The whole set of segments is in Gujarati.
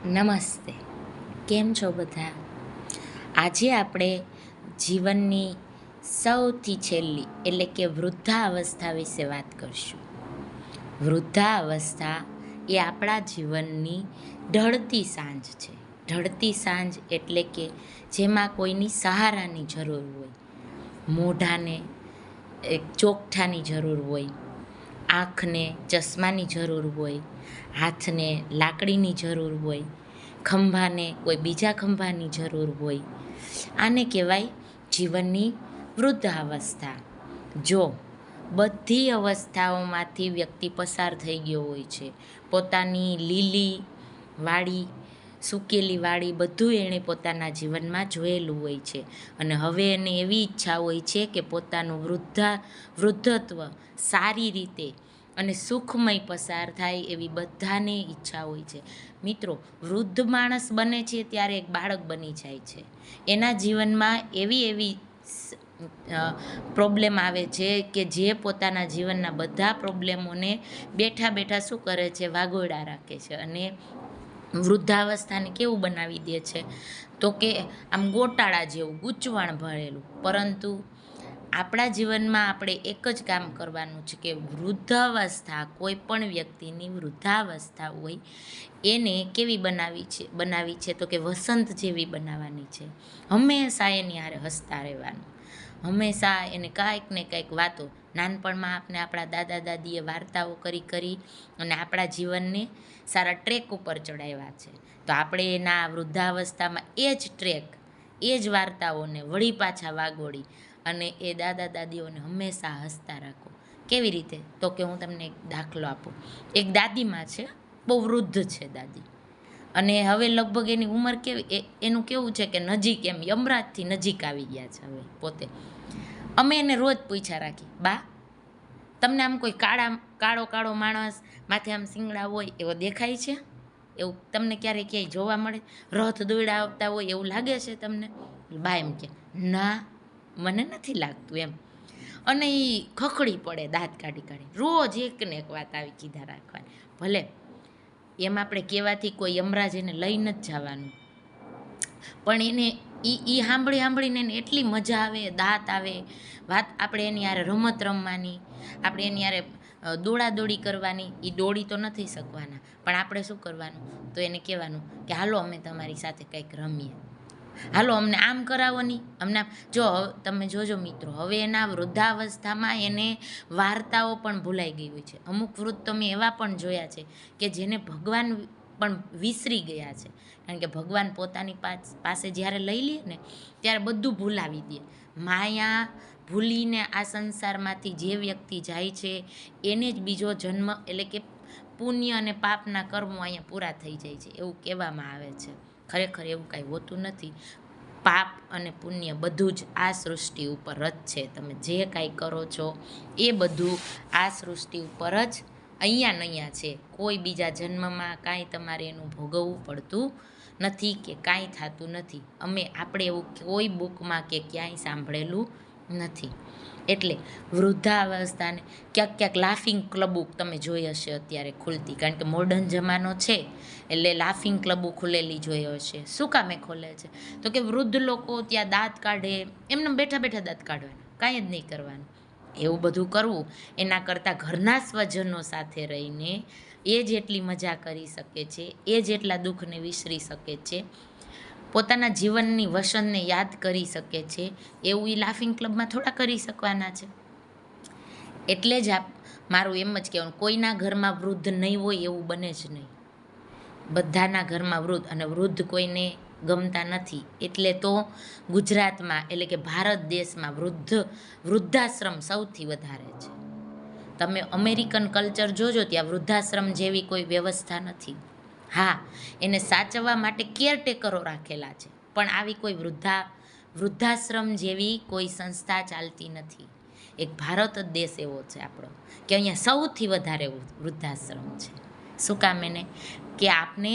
નમસ્તે. કેમ છો બધા? આજે આપણે જીવનની સૌથી છેલ્લી એટલે કે વૃદ્ધાવસ્થા વિશે વાત કરીશું. વૃદ્ધાવસ્થા એ આપણા જીવનની ઢળતી સાંજ છે. ઢળતી સાંજ એટલે કે જેમાં કોઈની સહારાની જરૂર હોય, મોઢાને એક ચોકઠાની જરૂર હોય, આંખને ચશ્માની જરૂર હોય, હાથને લાકડીની જરૂર હોય, ખંભાને કોઈ બીજા ખંભાની જરૂર હોય. આને કહેવાય જીવનની વૃદ્ધાવસ્થા. જો બધી અવસ્થાઓમાંથી વ્યક્તિ પસાર થઈ ગયો હોય છે, પોતાની લીલી વાડી, સૂકેલી વાડી બધું એણે પોતાના જીવનમાં જોયેલું હોય છે અને હવે એને એવી ઈચ્છા હોય છે કે પોતાનું વૃદ્ધત્વ સારી રીતે અને સુખમય પસાર થાય એવી બધાને ઈચ્છા હોય છે. મિત્રો, વૃદ્ધ માણસ બને છે ત્યારે એક બાળક બની જાય છે. એના જીવનમાં એવી પ્રોબ્લેમ આવે છે કે જે પોતાના જીવનના બધા પ્રોબ્લેમોને બેઠા બેઠા શું કરે છે, વાગોળા રાખે છે અને વૃદ્ધાવસ્થાને કેવું બનાવી દે છે તો કે આમ ગોટાળા જેવું ગૂંચવણ ભરેલું. પરંતુ આપણા જીવનમાં આપણે એક જ કામ કરવાનું છે કે વૃદ્ધાવસ્થા, કોઈ પણ વ્યક્તિની વૃદ્ધાવસ્થા હોય એને કેવી બનાવી છે તો કે વસંત જેવી બનાવવાની છે. હંમેશા એની હારે હસતા રહેવાનું, હંમેશા એને કાંઈક ને કંઈક વાતો. નાનપણમાં આપણે આપણા દાદા દાદીએ વાર્તાઓ કરી અને આપણા જીવનને સારા ટ્રેક ઉપર ચડાવ્યા છે. તો આપણે એના વૃદ્ધાવસ્થામાં એ જ ટ્રેક, એ જ વાર્તાઓને વળી પાછા વાગોળી અને એ દાદા દાદીઓને હંમેશા હસતા રાખો. કેવી રીતે? તો કે હું તમને એક દાખલો આપું. એક દાદીમાં છે, બહુ વૃદ્ધ છે દાદી, અને હવે લગભગ એની ઉંમર કેવી, એનું કેવું છે કે નજીક, એમ યમરાજથી નજીક આવી ગયા છે હવે પોતે. અમે એને રોજ પૂછ્યા રાખી, બા તમને આમ કોઈ કાળો માણસ માથે આમ શિંગડા હોય એવો દેખાય છે? એવું તમને ક્યારેય ક્યાંય જોવા મળે? રથ દોયડા આવતા હોય એવું લાગે છે તમને? બા એમ કે, ના મને નથી લાગતું એમ. અને એ ખખડી પડે દાંત કાઢી રોજ એક ને એક વાત આવી કીધા રાખવાની. ભલે એમ આપણે કહેવાથી કોઈ યમરાજ એને લઈ નથી જવાનું, પણ એને એ સાંભળીને એને એટલી મજા આવે, દાંત આવે, વાત આપણે એની યારે રમત રમવાની, આપણે એની યારે દોડાદોડી કરવાની. એ દોડી તો નથી શકવાના, પણ આપણે શું કરવાનું, તો એને કહેવાનું કે હાલો અમે તમારી સાથે કંઈક રમીએ, હાલો અમને આમ કરાવો નહીં, અમને આમ. જો તમે જોજો મિત્રો, હવે એના વૃદ્ધાવસ્થામાં એને વાર્તાઓ પણ ભૂલાઈ ગઈ હોય છે. અમુક વૃદ્ધ તમે એવા પણ જોયા છે કે જેને ભગવાન પણ વિસરી ગયા છે. કારણ કે ભગવાન પોતાની પાસે જ્યારે લઈ લે ને ત્યારે બધું ભૂલાવી દે. માયા ભૂલીને આ સંસારમાંથી જે વ્યક્તિ જાય છે એને જ બીજો જન્મ, એટલે કે પુણ્ય અને પાપના કર્મો અહીંયા પૂરા થઈ જાય છે એવું કહેવામાં આવે છે. ખરેખર એવું કાંઈ હોતું નથી. પાપ અને પુણ્ય બધું જ આ સૃષ્ટિ ઉપર જ છે. તમે જે કાંઈ કરો છો એ બધું આ સૃષ્ટિ ઉપર જ અહીંયા છે. કોઈ બીજા જન્મમાં કાંઈ તમારે એનું ભોગવવું પડતું નથી કે કાંઈ થતું નથી. આપણે એવું કોઈ બુકમાં કે ક્યાંય સાંભળેલું નથી. એટલે વૃદ્ધાવસ્થાને ક્યાંક લાફિંગ ક્લબો તમે જોઈ હશે અત્યારે ખુલતી, કારણ કે મોડર્ન જમાનો છે એટલે લાફિંગ ક્લબો ખુલેલી જોઈ હશે. શું કામે ખોલે છે? તો કે વૃદ્ધ લોકો ત્યાં દાંત કાઢે, એમને બેઠા બેઠા દાંત કાઢવાના, કાંઈ જ નહીં કરવાનું. એવું બધું કરવું એના કરતાં ઘરના સ્વજનો સાથે રહીને એ જેટલી મજા કરી શકે છે, એ જેટલા દુઃખને વિસરી શકે છે, પોતાના જીવનની વસનને યાદ કરી શકે છે, એવું એ લાફિંગ ક્લબમાં થોડા કરી શકવાના છે. એટલે જ મારું એમ જ કહેવાનું, કોઈના ઘરમાં વૃદ્ધ નહીં હોય એવું બને જ નહીં. બધાના ઘરમાં વૃદ્ધ, અને વૃદ્ધ કોઈને ગમતા નથી. એટલે તો ગુજરાતમાં, એટલે કે ભારત દેશમાં વૃદ્ધાશ્રમ સૌથી વધારે છે. તમે અમેરિકન કલ્ચર જોજો, ત્યાં વૃદ્ધાશ્રમ જેવી કોઈ વ્યવસ્થા નથી. હા, એને સાચવવા માટે કેરટેકરો રાખેલા છે, પણ આવી કોઈ વૃદ્ધાશ્રમ જેવી કોઈ સંસ્થા ચાલતી નથી. એક ભારત જ દેશ એવો છે આપણો કે અહીંયા સૌથી વધારે વૃદ્ધાશ્રમ છે. શું કામ? એને કે આપણે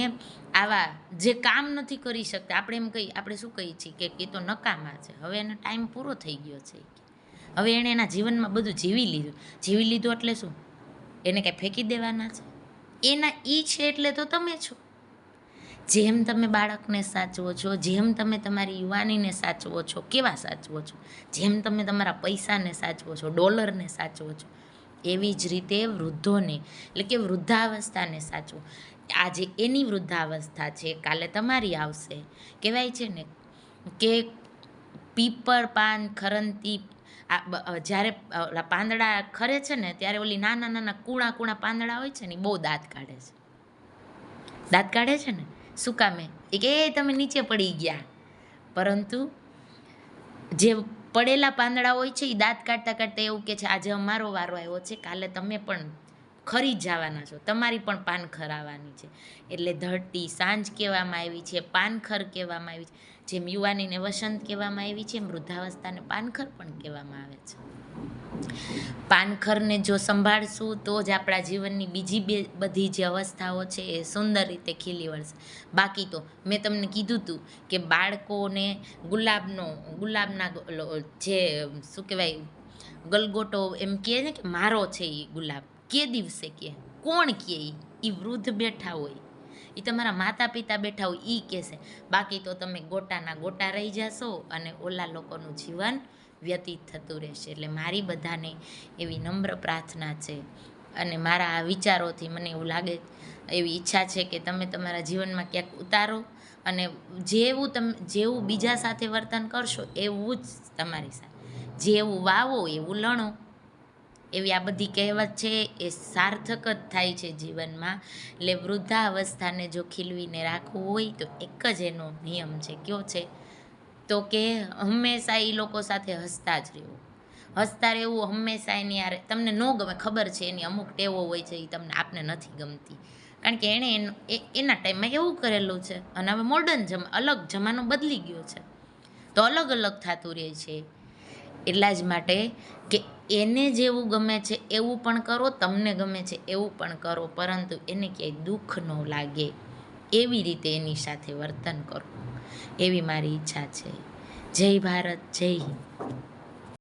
આવા જે કામ નથી કરી શકતા, આપણે શું કહીએ છીએ કે એ તો નકામા છે, હવે એનો ટાઈમ પૂરો થઈ ગયો છે. હવે એણે એના જીવનમાં બધું જીવી લીધું એટલે શું? એને કાંઈ ફેંકી દેવાના છે? એના છે એટલે તો તમે છો. જેમ તમે બાળકને સાચવો છો, જેમ તમે તમારી યુવાનીને સાચવો છો, કેવા સાચવો છો, જેમ તમે તમારા પૈસાને સાચવો છો, ડોલરને સાચવો છો, એવી જ રીતે વૃદ્ધોને એટલે કે વૃદ્ધાવસ્થાને સાચવો. આજે એની વૃદ્ધાવસ્થા છે, કાલે તમારી આવશે. કહેવાય છે ને કે પીપર પાન ખરંતી જ્યારે ઓલા પાંદડા ખરે છે ને ત્યારે ઓલી નાના નાના કૂણા કૂણા પાંદડા હોય છે ને બહુ દાંત કાઢે છે. દાંત કાઢે છે ને શું કામે? એ કે તમે નીચે પડી ગયા. પરંતુ જે પડેલા પાંદડા હોય છે એ દાંત કાઢતા કાઢતા એવું કે છે આજે અમારો વારો આવ્યો છે, કાલે તમે પણ ખરી જ જવાના છો, તમારી પણ પાનખર આવવાની છે. એટલે ધરતી સાંજ કહેવામાં આવી છે, પાનખર કહેવામાં આવી છે. જેમ યુવાનીને વસંત કહેવામાં આવી છે એમ વૃદ્ધાવસ્થાને પાનખર પણ કહેવામાં આવે છે. પાનખરને જો સંભાળશું તો જ આપણા જીવનની બીજી બધી જે અવસ્થાઓ છે એ સુંદર રીતે ખીલી વળશે. બાકી તો મેં તમને કીધું હતું કે બાળકોને ગુલાબના જે શું કહેવાય ગલગોટો એમ કહે ને કે મારો છે એ ગુલાબ કે દિવસે કહે, કોણ કહે? એ વૃદ્ધ બેઠા હોય, એ તમારા માતા પિતા બેઠા હોય એ કહેશે. બાકી તો તમે ગોટાના ગોટા રહી જશો અને ઓલા લોકોનું જીવન વ્યતીત થતું રહેશે. એટલે મારી બધાને એવી નમ્ર પ્રાર્થના છે અને મારા આ વિચારોથી મને એવું લાગે, એવી ઈચ્છા છે કે તમે તમારા જીવનમાં ક્યાંક ઉતારો અને જેવું બીજા સાથે વર્તન કરશો એવું જ તમારી સાથે, જેવું વાવો એવું લણો. એવી આ બધી કહેવત છે એ સાર્થક જ થાય છે જીવનમાં. એટલે વૃદ્ધાવસ્થાને જો ખીલવીને રાખવું હોય તો એક જ એનો નિયમ છે. કયો છે? તો કે હંમેશા એ લોકો સાથે હસતા જ રહેવું. હસતા રહેવું હંમેશા એની યાર તમને ન ગમે, ખબર છે એની અમુક ટેવો હોય છે એ તમને આપને નથી ગમતી, કારણ કે એણે એના ટાઈમમાં એવું કરેલું છે અને હવે મોડર્ન અલગ જમાનો બદલી ગયો છે તો અલગ અલગ થતું રહે છે. એટલા જ માટે કે એને જેવું ગમે છે એવું પણ કરો, તમને ગમે છે એવું પણ કરો, પરંતુ એને ક્યાંય દુઃખ ન લાગે એવી રીતે એની સાથે વર્તન કરો, એવી મારી ઈચ્છા છે. જય ભારત, જય હિન્દ.